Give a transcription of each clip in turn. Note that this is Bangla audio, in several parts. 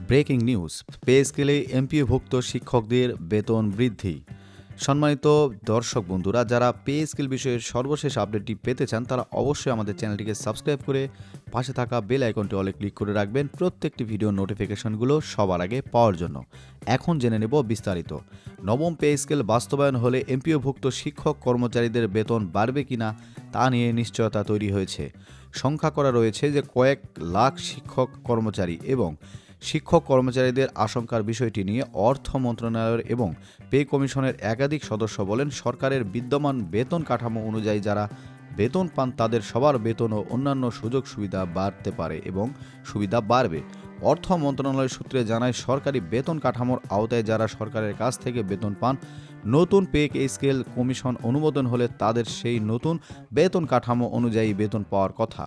ব্রেকিং নিউজ, পে স্কেলে এমপিওভুক্ত শিক্ষকদের বেতন বৃদ্ধি। সম্মানিত দর্শক বন্ধুরা, যারা পে স্কেল বিষয়ের সর্বশেষ আপডেটটি পেতে চান তারা অবশ্যই আমাদের চ্যানেলটিকে সাবস্ক্রাইব করে পাশে থাকা বেল আইকনটি অলে ক্লিক করে রাখবেন প্রত্যেকটি ভিডিও নোটিফিকেশনগুলো সবার আগে পাওয়ার জন্য। এখন জেনে নেব বিস্তারিত। নবম পে স্কেল বাস্তবায়ন হলে এমপিওভুক্ত শিক্ষক কর্মচারীদের বেতন বাড়বে কিনা তা নিয়ে নিশ্চয়তা তৈরি হয়েছে। সংখ্যা করা রয়েছে যে কয়েক লাখ শিক্ষক কর্মচারী এবং শিক্ষক কর্মচারীদের আশঙ্কার বিষয়টি নিয়ে অর্থ মন্ত্রণালয়ের এবং পে কমিশনের একাধিক সদস্য বলেন, সরকারের বিদ্যমান বেতন কাঠামো অনুযায়ী যারা বেতন পান তাদের সবার বেতন ও অন্যান্য সুযোগ সুবিধা বাড়তে পারে এবং সুবিধা বাড়বে। অর্থ মন্ত্রণালয় সূত্রে জানায়, সরকারি বেতন কাঠামোর আওতায় যারা সরকারের কাছ থেকে বেতন পান, নতুন পে স্কেল কমিশন অনুমোদন হলে তাদের সেই নতুন বেতন কাঠামো অনুযায়ী বেতন পাওয়ার কথা।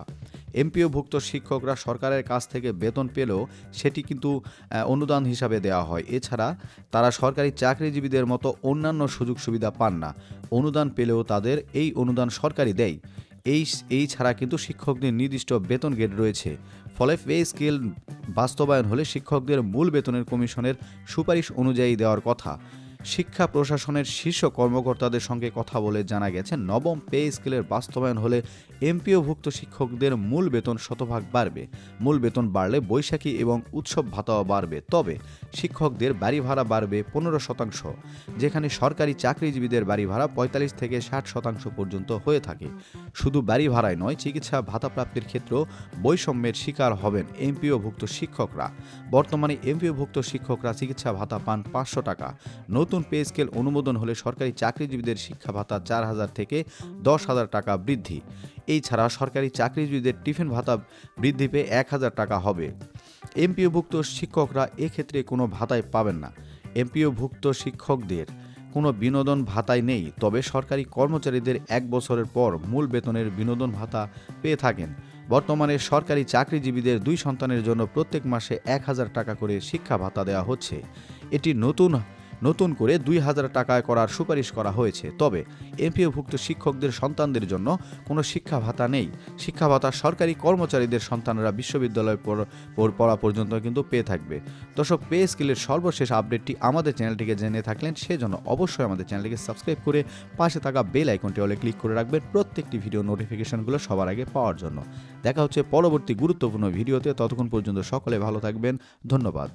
এমপিওভুক্ত শিক্ষকরা সরকারের কাছ থেকে বেতন পেলেও সেটি কিন্তু অনুদান হিসাবে দেওয়া হয়। এছাড়া তারা সরকারি চাকরিজীবীদের মতো অন্যান্য সুযোগ সুবিধা পান না। অনুদান পেলেও তাদের এই অনুদান সরকারই দেয়। এই ছাড়া কিন্তু শিক্ষকদের নির্দিষ্ট বেতন গ্রেড রয়েছে। ফলে পে স্কেল বাস্তবায়ন হলে শিক্ষকদের মূল বেতনের কমিশনের সুপারিশ অনুযায়ী দেওয়ার কথা। শিক্ষা প্রশাসনের শীর্ষ কর্মকর্তাদের সঙ্গে কথা বলে জানা গেছে, নবম পে স্কেলের বাস্তবায়ন হলে এমপিওভুক্ত শিক্ষকদের মূল বেতন শতভাগ বাড়বে। মূল বেতন বাড়লে বৈশাখী এবং উৎসব ভাতাও বাড়বে। তবে শিক্ষকদের বাড়ি ভাড়া বাড়বে 15%, যেখানে সরকারি চাকরিজীবীদের বাড়ি ভাড়া 45 থেকে 60% পর্যন্ত হয়ে থাকে। শুধু বাড়ি ভাড়ায় নয়, চিকিৎসা ভাতা প্রাপ্তির ক্ষেত্রেও বৈষম্যের শিকার হবেন এমপিওভুক্ত শিক্ষকরা। বর্তমানে এমপিওভুক্ত শিক্ষকরা চিকিৎসা ভাতা পান 500 টাকা। নতুন পে স্কেল অনুমোদন হলে সরকারি চাকরিজীবীদের শিক্ষা ভাতা 4,000 থেকে 10,000 টাকা বৃদ্ধি। এই ছাড়া সরকারি চাকরিজীবীদের টিফিন ভাতা বৃদ্ধি পেয়ে 1,000 টাকা হবে। এমপিওভুক্ত শিক্ষকরা এক্ষেত্রে কোনো ভাতাই পাবেন না। এমপিওভুক্ত শিক্ষকদের কোনো বিনোদন ভাতাই নেই, তবে সরকারি কর্মচারীদের 1 বছরের পর মূল বেতনের বিনোদন ভাতা পেয়ে থাকেন। বর্তমানে সরকারি চাকরিজীবীদের 2 সন্তানের জন্য প্রত্যেক মাসে 1,000 টাকা করে শিক্ষা ভাতা দেওয়া হচ্ছে। এটি নতুন করে 2,000 টাকায় করার সুপারিশ করা হয়েছে। তবে এমপিওভুক্ত শিক্ষকদের সন্তানদের জন্য কোনো শিক্ষা ভাতা নেই। শিক্ষা ভাতা সরকারি কর্মচারীদের সন্তানরা বিশ্ববিদ্যালয়ে পড়া পর্যন্ত কিন্তু পেয়ে থাকবে। দর্শক, পে স্কেলের সর্বশেষ আপডেটটি আমাদের চ্যানেলটিকে জেনে থাকলেন, সেজন্য অবশ্যই আমাদের চ্যানেলটিকে সাবস্ক্রাইব করে পাশে থাকা বেল আইকনটি অলে ক্লিক করে রাখবেন প্রত্যেকটি ভিডিও নোটিফিকেশনগুলো সবার আগে পাওয়ার জন্য। দেখা হচ্ছে পরবর্তী গুরুত্বপূর্ণ ভিডিওতে। ততক্ষণ পর্যন্ত সকলে ভালো থাকবেন। ধন্যবাদ।